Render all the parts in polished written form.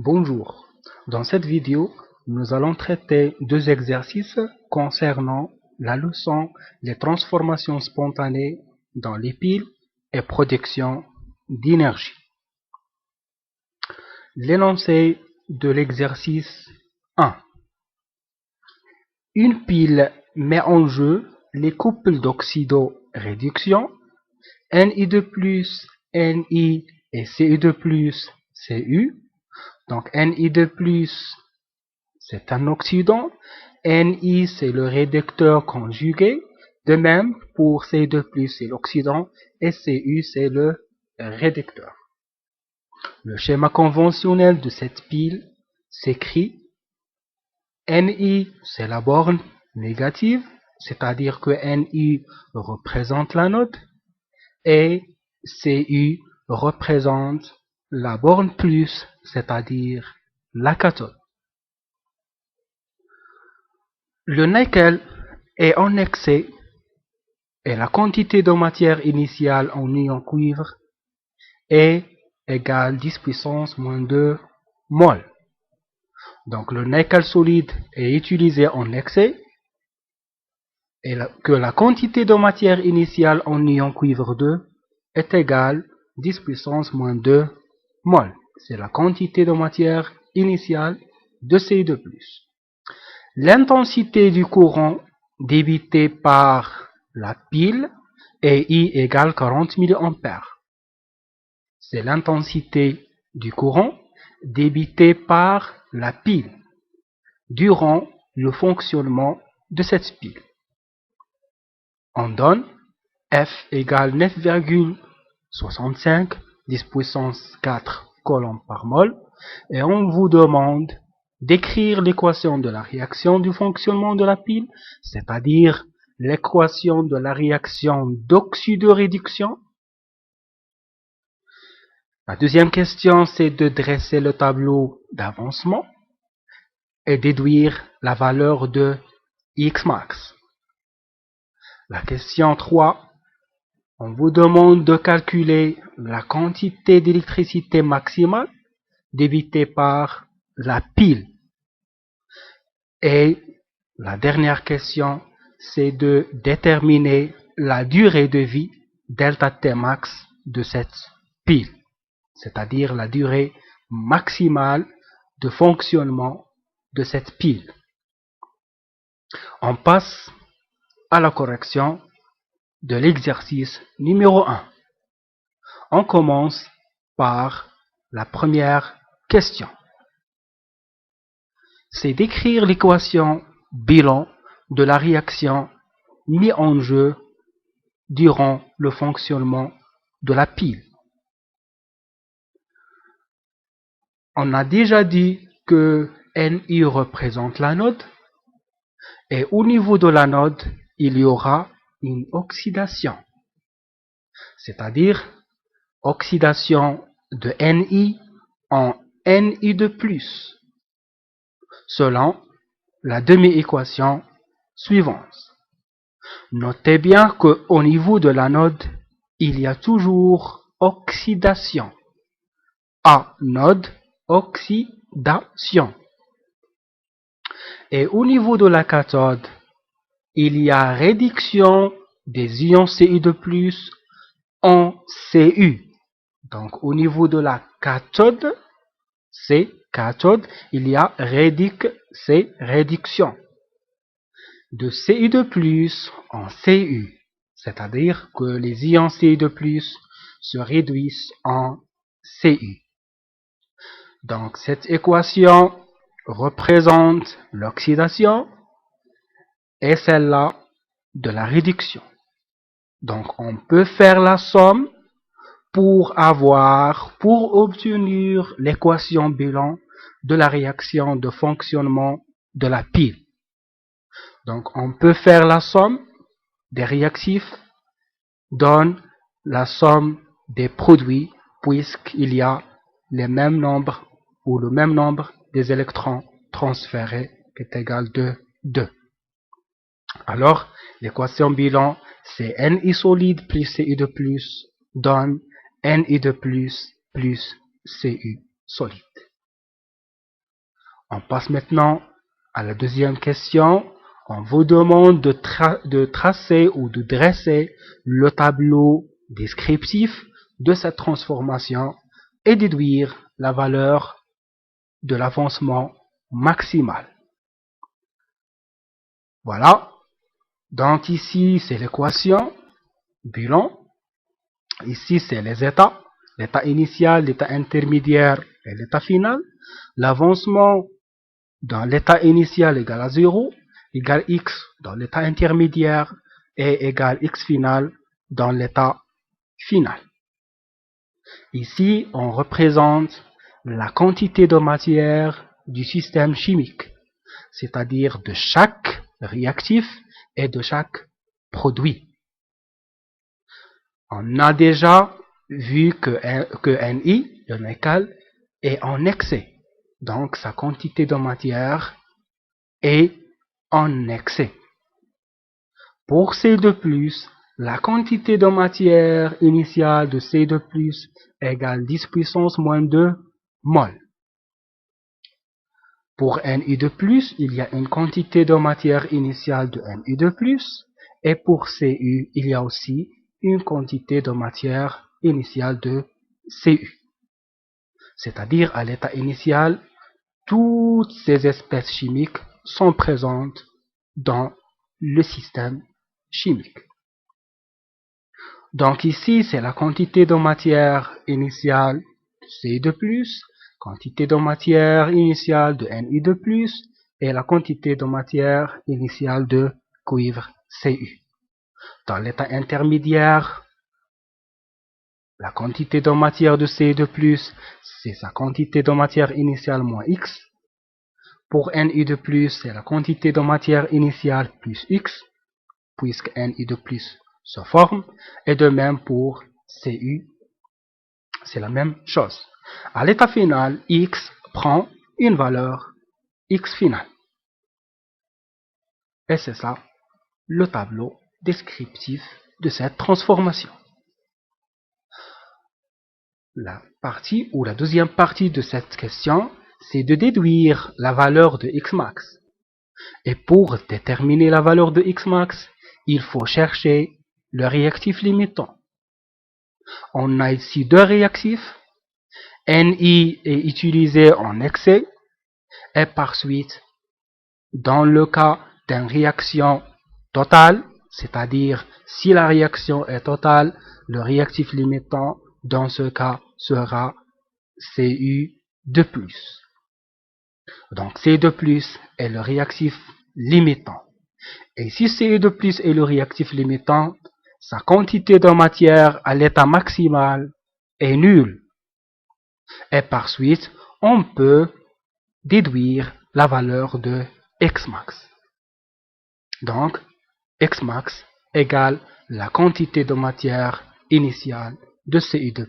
Bonjour, dans cette vidéo, nous allons traiter deux exercices concernant la leçon des transformations spontanées dans les piles et production d'énergie. L'énoncé de l'exercice 1. Une pile met en jeu les couples d'oxydoréduction Ni2+, Ni et Cu2+, Cu. Donc Ni2+, c'est un oxydant, Ni c'est le réducteur conjugué, de même pour Cu2+, c'est l'oxydant et Cu c'est le réducteur. Le schéma conventionnel de cette pile s'écrit Ni c'est la borne négative, c'est-à-dire que Ni représente l'anode et Cu représente la borne plus, c'est-à-dire la cathode. Le nickel est en excès et la quantité de matière initiale en ion cuivre est égale 10 puissance moins 2 mol. Donc le nickel solide est utilisé en excès et que la quantité de matière initiale en ion cuivre 2 est égale 10 puissance moins 2 mol. C'est la quantité de matière initiale de Cu2+. L'intensité du courant débité par la pile est I égale 40 mA. C'est l'intensité du courant débité par la pile durant le fonctionnement de cette pile. On donne F égale 9,65 10 puissance 4 coulombs par mol et on vous demande d'écrire l'équation de la réaction du fonctionnement de la pile, c'est-à-dire l'équation de la réaction d'oxydoréduction. La deuxième question, c'est de dresser le tableau d'avancement et déduire la valeur de Xmax. La question 3, on vous demande de calculer la quantité d'électricité maximale débitée par la pile. Et la dernière question, c'est de déterminer la durée de vie delta T max de cette pile, c'est-à-dire la durée maximale de fonctionnement de cette pile. On passe à la correction de l'exercice numéro 1. On commence par la première question. C'est d'écrire l'équation bilan de la réaction mise en jeu durant le fonctionnement de la pile. On a déjà dit que Ni représente l'anode et au niveau de l'anode, il y aura une oxydation, c'est-à-dire oxydation de Ni en Ni2+, selon la demi-équation suivante. Notez bien qu'au niveau de l'anode, il y a toujours oxydation. Anode, oxydation. Et au niveau de la cathode, il y a réduction des ions Cu2+ en Cu. Donc au niveau de la cathode, c'est cathode, il y a réduction de Cu2+ en Cu, c'est-à-dire que les ions Cu2+ se réduisent en Cu. Donc cette équation représente l'oxydation et celle-là de la réduction. Donc on peut faire la somme pour obtenir l'équation bilan de la réaction de fonctionnement de la pile. Donc on peut faire la somme des réactifs donne la somme des produits puisqu'il y a les mêmes nombres ou le même nombre des électrons transférés qui est égal de 2. Alors l'équation bilan c'est Ni solide plus Cu2+ donne Ni2+ plus Cu solide. On passe maintenant à la deuxième question. On vous demande de tracer ou de dresser le tableau descriptif de cette transformation et déduire la valeur de l'avancement maximal. Voilà. Donc ici, c'est l'équation, bilan. Ici, c'est les états. L'état initial, l'état intermédiaire et l'état final. L'avancement dans l'état initial égale à 0, égale x dans l'état intermédiaire et égale x final dans l'état final. Ici, on représente la quantité de matière du système chimique, c'est-à-dire de chaque réactif et de chaque produit. On a déjà vu que Ni, le nickel, est en excès. Donc, sa quantité de matière est en excès. Pour C2+, la quantité de matière initiale de C2+, égale 10 puissance moins 2 mol. Pour Ni2+, il y a une quantité de matière initiale de Ni2+, et pour Cu, il y a aussi une quantité de matière initiale de Cu. C'est-à-dire, à l'état initial, toutes ces espèces chimiques sont présentes dans le système chimique. Donc ici, c'est la quantité de matière initiale de Ci2+, quantité de matière initiale de Ni2+, et la quantité de matière initiale de cuivre Cu. Dans l'état intermédiaire, la quantité de matière de Ci2+, c'est sa quantité de matière initiale moins X. Pour Ni2+, c'est la quantité de matière initiale plus X, puisque Ni2+ se forme, et de même pour Cu, c'est la même chose. À l'état final, X prend une valeur X finale. Et c'est ça le tableau descriptif de cette transformation. La partie ou la deuxième partie de cette question, c'est de déduire la valeur de Xmax. Et pour déterminer la valeur de Xmax, il faut chercher le réactif limitant. On a ici deux réactifs. Ni est utilisé en excès et par suite, dans le cas d'une réaction totale, c'est-à-dire si la réaction est totale, le réactif limitant dans ce cas sera Cu2+. Donc Cu2+ est le réactif limitant. Et si Cu2+ est le réactif limitant, sa quantité de matière à l'état maximal est nulle. Et par suite, on peut déduire la valeur de Xmax. Donc, Xmax égale la quantité de matière initiale de Cu2+,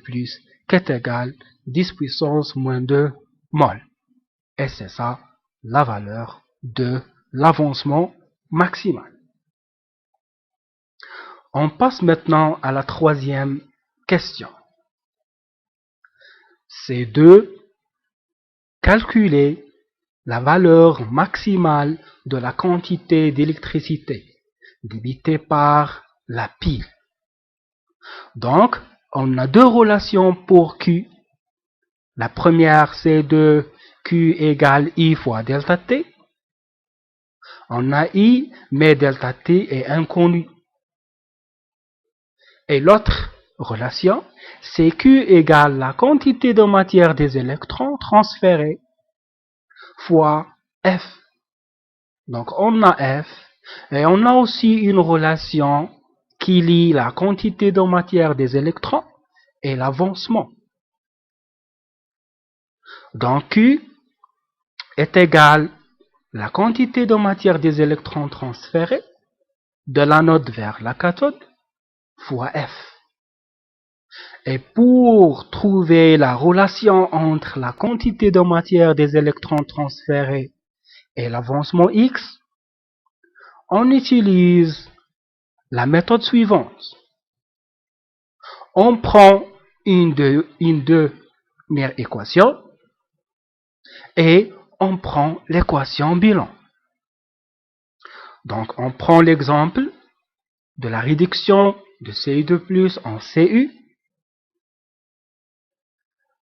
qui est égale 10 puissance moins 2 mol. Et c'est ça la valeur de l'avancement maximal. On passe maintenant à la troisième question. C'est de calculer la valeur maximale de la quantité d'électricité débitée par la pile. Donc, on a deux relations pour Q. La première, c'est de Q égale I fois delta T. On a I, mais delta T est inconnu. Et l'autre relation, c'est Q égale la quantité de matière des électrons transférés fois F. Donc on a F et on a aussi une relation qui lie la quantité de matière des électrons et l'avancement. Donc Q est égal la quantité de matière des électrons transférés de l'anode vers la cathode fois F. Et pour trouver la relation entre la quantité de matière des électrons transférés et l'avancement X, on utilise la méthode suivante. On prend une première équation et on prend l'équation bilan. Donc, on prend l'exemple de la réduction de Ci2+ en Cu.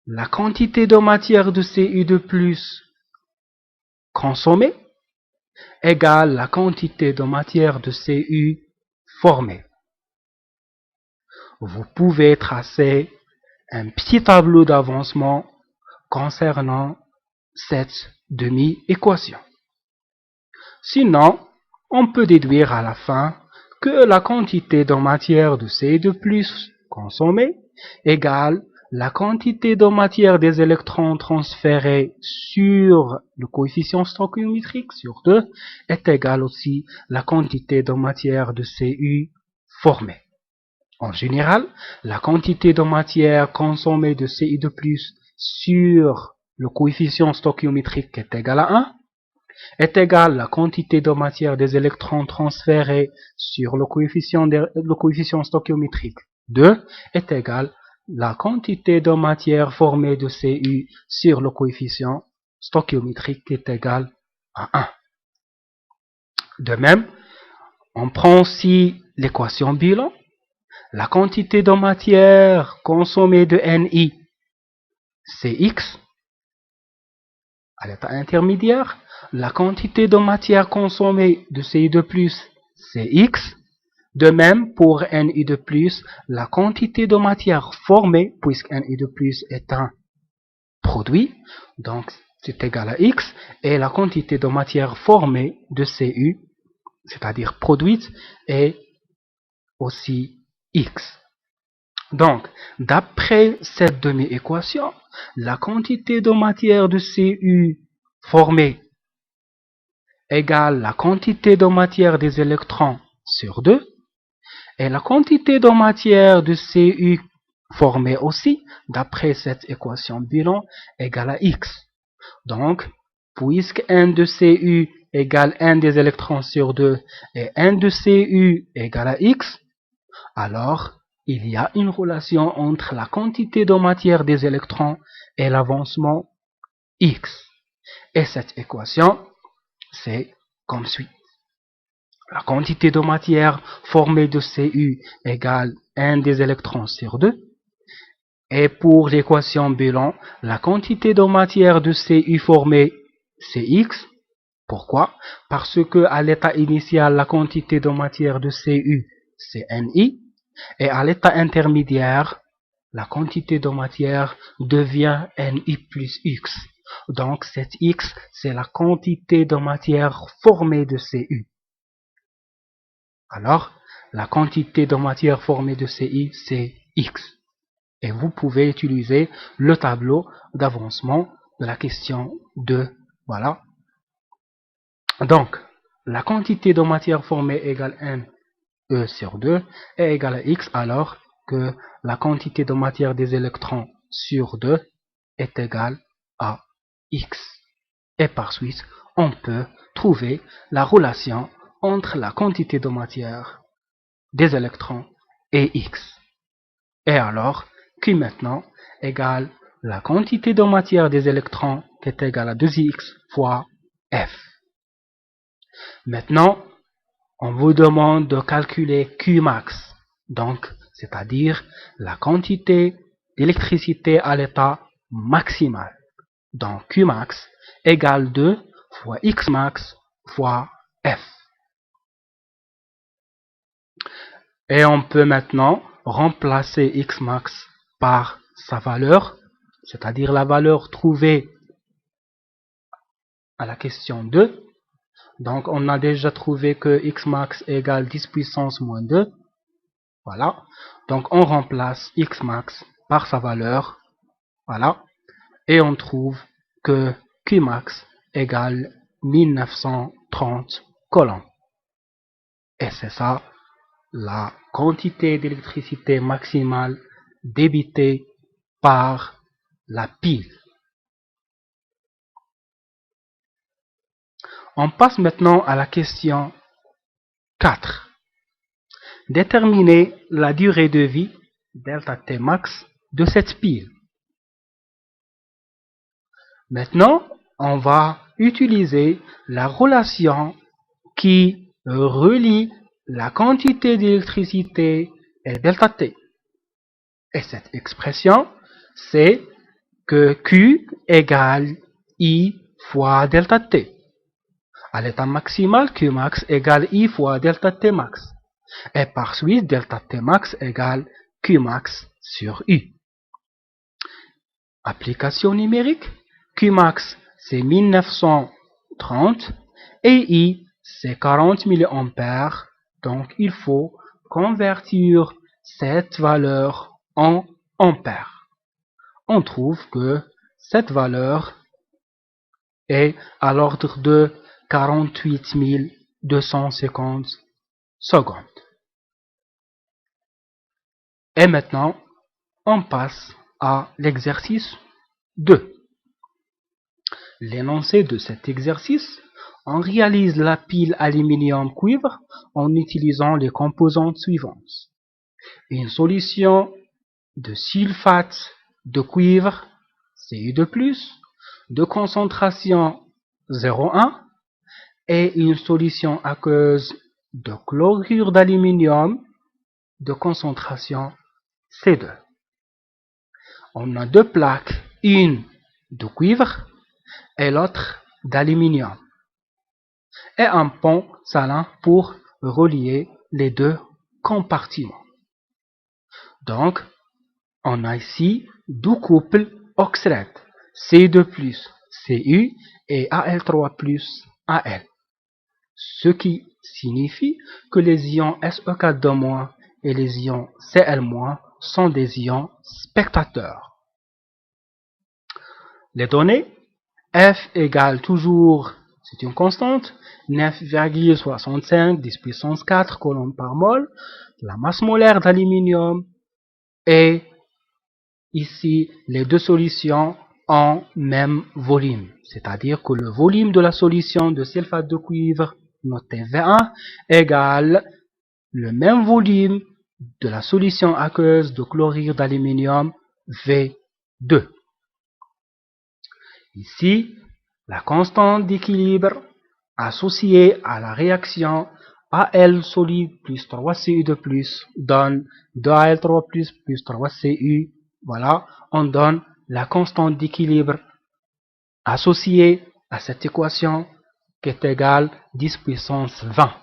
La quantité de matière de Cu2+ consommée égale la quantité de matière de Cu formée. Vous pouvez tracer un petit tableau d'avancement concernant cette demi-équation. Sinon, on peut déduire à la fin que la quantité de matière de Ci2+ consommée égale la quantité de matière des électrons transférés sur le coefficient stoichiométrique sur 2 est égale aussi la quantité de matière de Cu formée. En général, la quantité de matière consommée de Ci2+ sur le coefficient stoichiométrique est égal à 1 est égale à la quantité de matière des électrons transférés sur le coefficient stoichiométrique 2 est égale la quantité de matière formée de Cu sur le coefficient stoichiométrique est égal à 1. De même, on prend aussi l'équation bilan. La quantité de matière consommée de Ni, c'est X. À l'état intermédiaire, la quantité de matière consommée de Ci2+, c'est X. De même, pour Ni2+, la quantité de matière formée, puisque Ni2+ est un produit, donc c'est égal à X, et la quantité de matière formée de Cu, c'est-à-dire produite, est aussi X. Donc, d'après cette demi-équation, la quantité de matière de Cu formée égale la quantité de matière des électrons sur 2, et la quantité de matière de Cu formée aussi, d'après cette équation bilan, égale à X. Donc, puisque N de Cu égale N des électrons sur 2 et N de Cu égale à X, alors il y a une relation entre la quantité de matière des électrons et l'avancement X. Et cette équation, c'est comme suit. La quantité de matière formée de Cu égale N des électrons sur 2. Et pour l'équation bilan, la quantité de matière de Cu formée, c'est X. Pourquoi? Parce que à l'état initial, la quantité de matière de Cu, c'est Ni. Et à l'état intermédiaire, la quantité de matière devient Ni plus X. Donc, cette X, c'est la quantité de matière formée de Cu. Alors, la quantité de matière formée de Ci, c'est X. Et vous pouvez utiliser le tableau d'avancement de la question 2. Voilà. Donc, la quantité de matière formée égale N E sur 2 est égale à X, alors que la quantité de matière des électrons sur 2 est égale à X. Et par suite, on peut trouver la relation entre la quantité de matière des électrons et X. Et alors, Q maintenant égale la quantité de matière des électrons qui est égale à 2X fois F. Maintenant, on vous demande de calculer Qmax, donc c'est-à-dire la quantité d'électricité à l'état maximal. Donc Qmax égale 2 fois Xmax fois F. Et on peut maintenant remplacer Xmax par sa valeur, c'est-à-dire la valeur trouvée à la question 2. Donc on a déjà trouvé que Xmax égale 10 puissance moins 2. Voilà. Donc on remplace Xmax par sa valeur. Voilà. Et on trouve que Qmax égale 1930 coulombs. Et c'est ça la quantité d'électricité maximale débitée par la pile. On passe maintenant à la question 4. Déterminer la durée de vie, delta T max, de cette pile. Maintenant, on va utiliser la relation qui relie la quantité d'électricité et delta T. Et cette expression, c'est que Q égale I fois delta T. À l'état maximal, Qmax égale I fois delta T max. Et par suite, delta T max égale Qmax sur U. Application numérique, Qmax c'est 1930 et I c'est 40 mA. Donc il faut convertir cette valeur en ampères. On trouve que cette valeur est à l'ordre de 48 250 secondes. Et maintenant, on passe à l'exercice 2. L'énoncé de cet exercice, on réalise la pile aluminium-cuivre en utilisant les composantes suivantes. Une solution de sulfate de cuivre, Cu2+, de concentration 0,1 et une solution aqueuse de chlorure d'aluminium de concentration C2. On a deux plaques, une de cuivre et l'autre d'aluminium, et un pont salin pour relier les deux compartiments. Donc, on a ici deux couples oxydes, C2+, Cu et Al3+, Al. Ce qui signifie que les ions SE4- et les ions Cl- sont des ions spectateurs. Les données, F égale toujours, c'est une constante, 9,65 10 puissance 4 coulombs par mol, la masse molaire d'aluminium, et ici les deux solutions en même volume, c'est-à-dire que le volume de la solution de sulfate de cuivre, noté V1, égale le même volume de la solution aqueuse de chlorure d'aluminium V2. Ici, la constante d'équilibre associée à la réaction Al solide plus 3Cu2 donne 2Al3 plus 3Cu. Voilà, on donne la constante d'équilibre associée à cette équation qui est égale 10 puissance 20.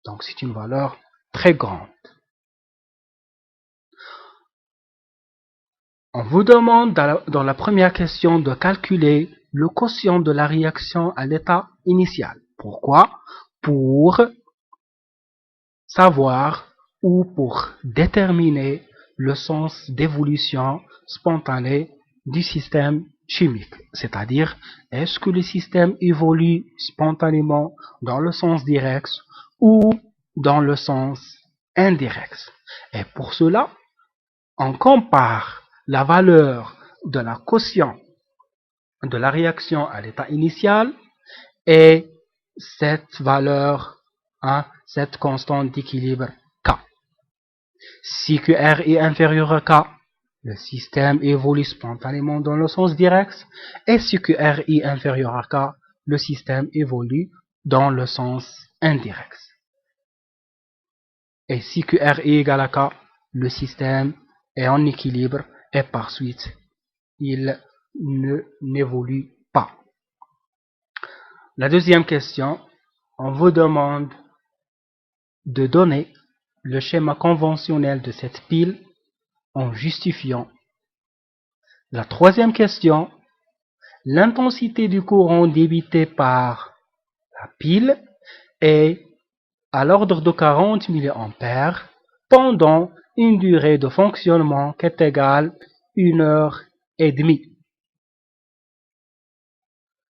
Donc c'est une valeur très grande. On vous demande dans la première question de calculer le quotient de la réaction à l'état initial. Pourquoi? Pour savoir ou pour déterminer le sens d'évolution spontanée du système chimique. C'est-à-dire, est-ce que le système évolue spontanément dans le sens direct ou dans le sens indirect. Et pour cela, on compare la valeur de la quotient de la réaction à l'état initial et cette valeur, cette constante d'équilibre K. Si QR est inférieur à K, le système évolue spontanément dans le sens direct, et si QR est inférieur à K, le système évolue dans le sens indirect. Et si QR est égal à K, le système est en équilibre et par suite, il n'évolue pas. La deuxième question, on vous demande de donner le schéma conventionnel de cette pile en justifiant. La troisième question, l'intensité du courant débité par la pile est à l'ordre de 40 mA pendant une durée de fonctionnement qui est égale 1 heure et demie.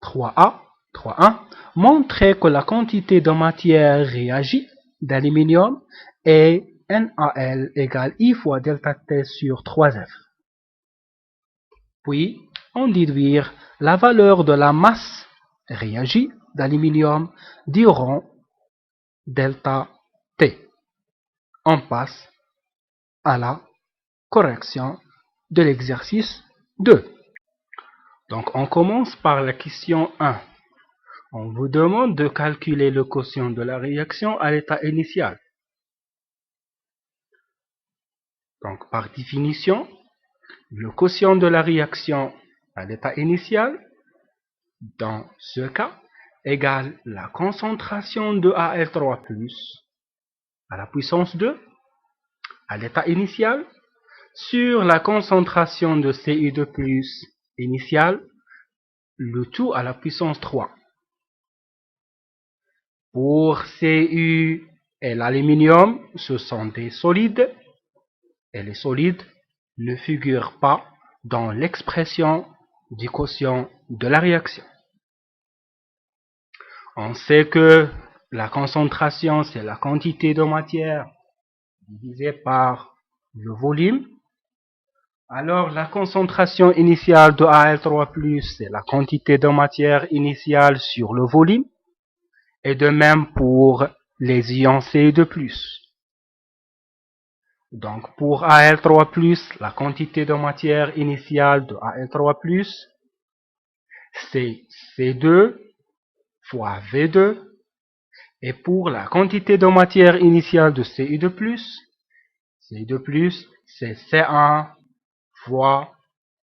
3.1. Montrer que la quantité de matière réagit d'aluminium est NaL égale I fois delta T sur 3F. Puis, on déduire la valeur de la masse réagie d'aluminium durant delta T. On passe à la correction de l'exercice 2. Donc on commence par la question 1. On vous demande de calculer le quotient de la réaction à l'état initial. Donc par définition, le quotient de la réaction à l'état initial, dans ce cas, égale la concentration de Al3+ à la puissance 2 à l'état initial sur la concentration de Cu2+ initiale, le tout à la puissance 3. Pour Cu et l'aluminium, ce sont des solides, et les solides ne figurent pas dans l'expression du quotient de la réaction. On sait que la concentration, c'est la quantité de matière divisée par le volume. Alors, la concentration initiale de Al3+, c'est la quantité de matière initiale sur le volume. Et de même pour les ions Cu2+. Donc, pour Al3+, la quantité de matière initiale de Al3+, c'est C2 fois V2. Et pour la quantité de matière initiale de Cu2+, c'est C1 fois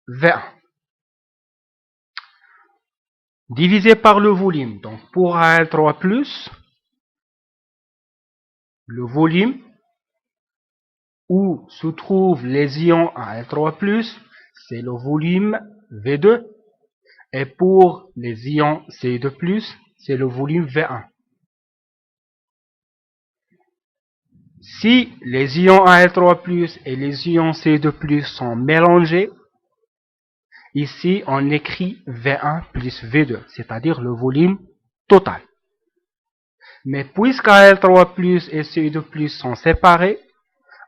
V1. Divisé par le volume. Donc, pour Al3+, le volume où se trouvent les ions Al3+, c'est le volume V2. Et pour les ions Cu2+, c'est le volume V1. Si les ions Al3+ et les ions Cu2+ sont mélangés, ici on écrit V1 plus V2, c'est-à-dire le volume total. Mais puisque Al3+ et Cu2+ sont séparés,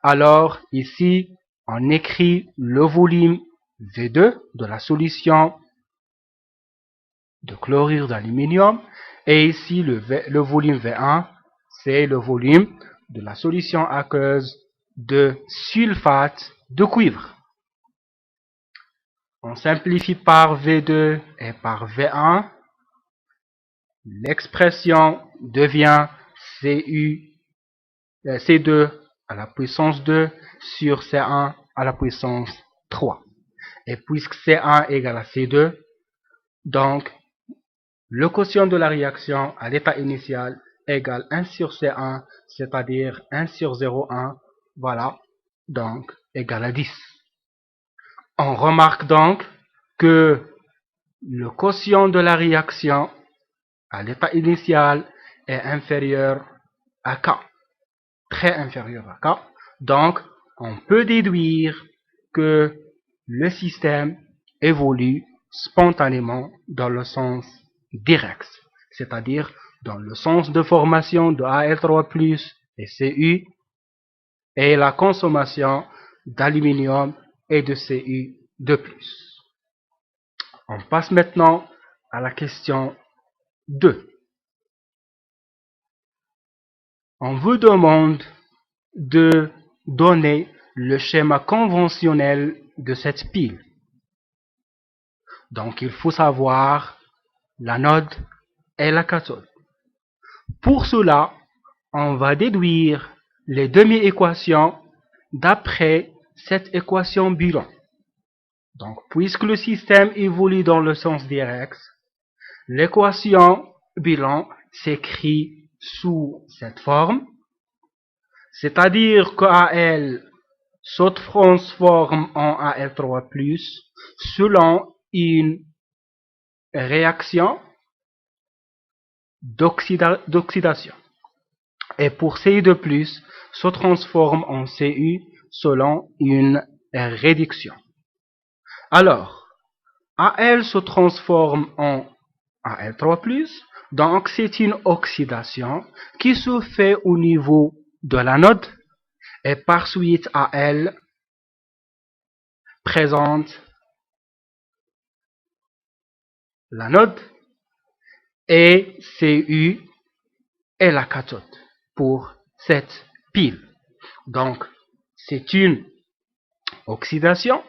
alors ici on écrit le volume V2 de la solution de chlorure d'aluminium, et ici le volume V1, c'est le volume de la solution aqueuse de sulfate de cuivre. On simplifie par V2 et par V1. L'expression devient C2 à la puissance 2 sur C1 à la puissance 3. Et puisque C1 égale à C2, donc le quotient de la réaction à l'état initial égale 1 sur C1, c'est-à-dire 1 sur 0,1, voilà, donc égale à 10. On remarque donc que le quotient de la réaction à l'état initial est inférieur à K, très inférieur à K. Donc, on peut déduire que le système évolue spontanément dans le sens direct, c'est-à-dire dans le sens de formation de Al3+ et Cu et la consommation d'aluminium et de Cu2+. On passe maintenant à la question 2. On vous demande de donner le schéma conventionnel de cette pile. Donc, il faut savoir l'anode et la cathode. Pour cela, on va déduire les demi-équations d'après cette équation bilan. Donc, puisque le système évolue dans le sens direct, l'équation bilan s'écrit sous cette forme, c'est-à-dire que Al se transforme en Al3+ selon une réaction d'oxydation. Et pour Cu2+, se transforme en Cu selon une réduction. Alors, Al se transforme en Al3+, donc c'est une oxydation qui se fait au niveau de l'anode, et par suite Al présente l'anode et Cu est la cathode pour cette pile. Donc, c'est une oxydation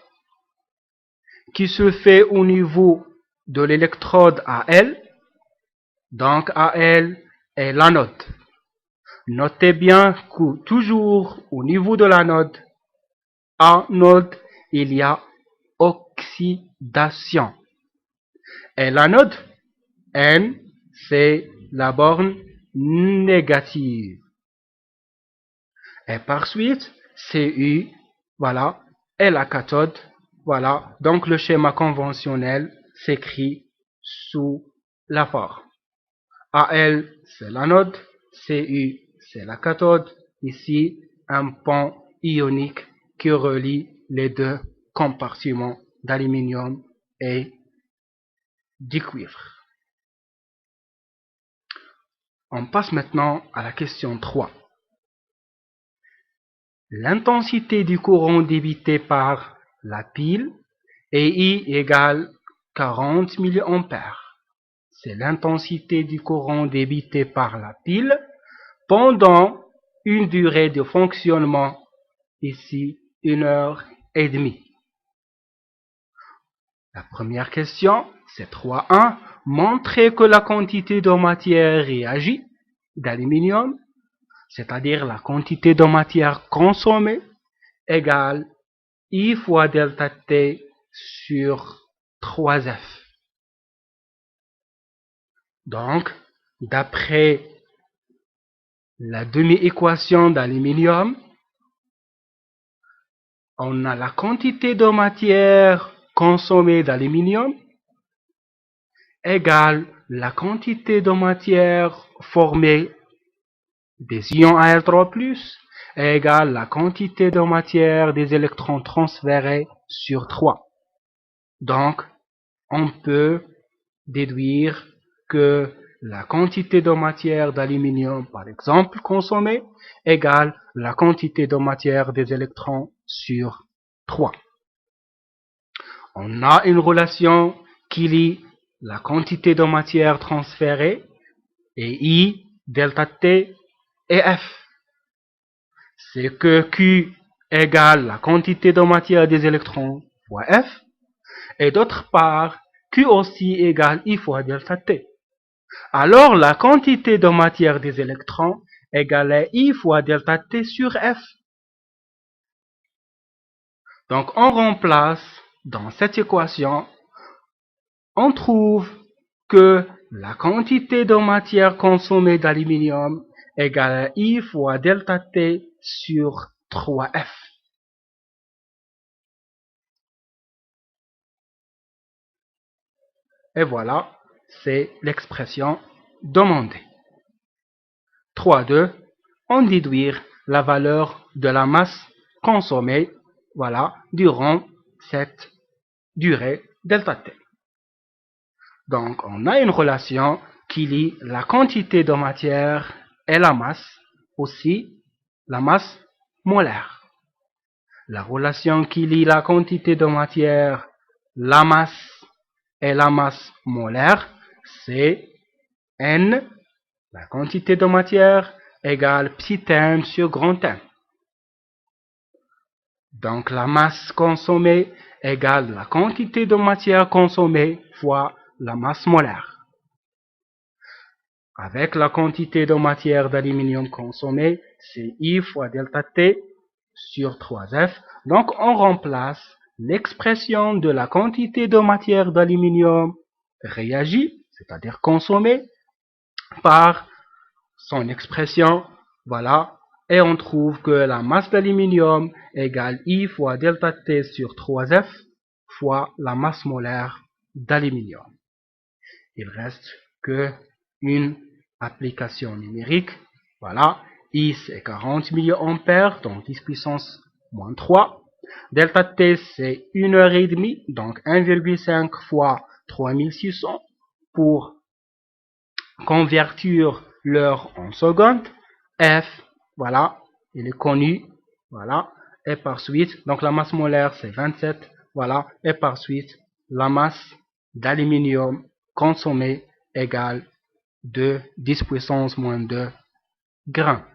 qui se fait au niveau de l'électrode AL. Donc AL est l'anode. Notez bien que toujours au niveau de l'anode, anode, il y a oxydation. Et l'anode, N, c'est la borne négative. Et par suite, Cu, voilà, et la cathode, voilà. Donc le schéma conventionnel s'écrit sous la forme. Al, c'est l'anode, Cu, c'est la cathode. Ici, un pont ionique qui relie les deux compartiments d'aluminium et du cuivre. On passe maintenant à la question 3. L'intensité du courant débité par la pile est I égale 40 mA. C'est l'intensité du courant débité par la pile pendant une durée de fonctionnement, ici 1h30. La première question, c'est 3.1. Montrer que la quantité de matière réagit d'aluminium, c'est-à-dire la quantité de matière consommée, égale I fois delta T sur 3F. Donc, d'après la demi-équation d'aluminium, on a la quantité de matière consommée d'aluminium égale la quantité de matière formée des ions Al3+, égale la quantité de matière des électrons transférés sur 3. Donc, on peut déduire que la quantité de matière d'aluminium, par exemple, consommée, égale la quantité de matière des électrons sur 3. On a une relation qui lie la quantité de matière transférée et I, delta T et F. C'est que Q égale la quantité de matière des électrons fois F, et d'autre part, Q aussi égale I fois delta T. Alors, la quantité de matière des électrons égale I fois delta T sur F. Donc, on remplace dans cette équation, on trouve que la quantité de matière consommée d'aluminium égale I fois delta T sur 3F. Et voilà, c'est l'expression demandée. 3.2. On déduire la valeur de la masse consommée, voilà, durant cette durée delta T. Donc, on a une relation qui lie la quantité de matière et la masse, aussi la masse molaire. La relation qui lie la quantité de matière, la masse et la masse molaire, c'est N, la quantité de matière, égale petit m sur grand M. Donc la masse consommée égale la quantité de matière consommée fois la masse molaire. Avec la quantité de matière d'aluminium consommée, c'est I fois delta T sur 3F. Donc on remplace l'expression de la quantité de matière d'aluminium réagie, c'est-à-dire consommée, par son expression, voilà, et on trouve que la masse d'aluminium égale I fois delta T sur 3F fois la masse molaire d'aluminium. Il reste que une application numérique, voilà, I c'est 40 mA, donc 10 puissance moins 3. Delta T c'est 1h30, donc 1,5 fois 3600 pour convertir l'heure en secondes. F, voilà, il est connu, voilà, et par suite, donc la masse molaire c'est 27, voilà, et par suite, la masse d'aluminium consommée égale de 10 puissance moins 2 grammes.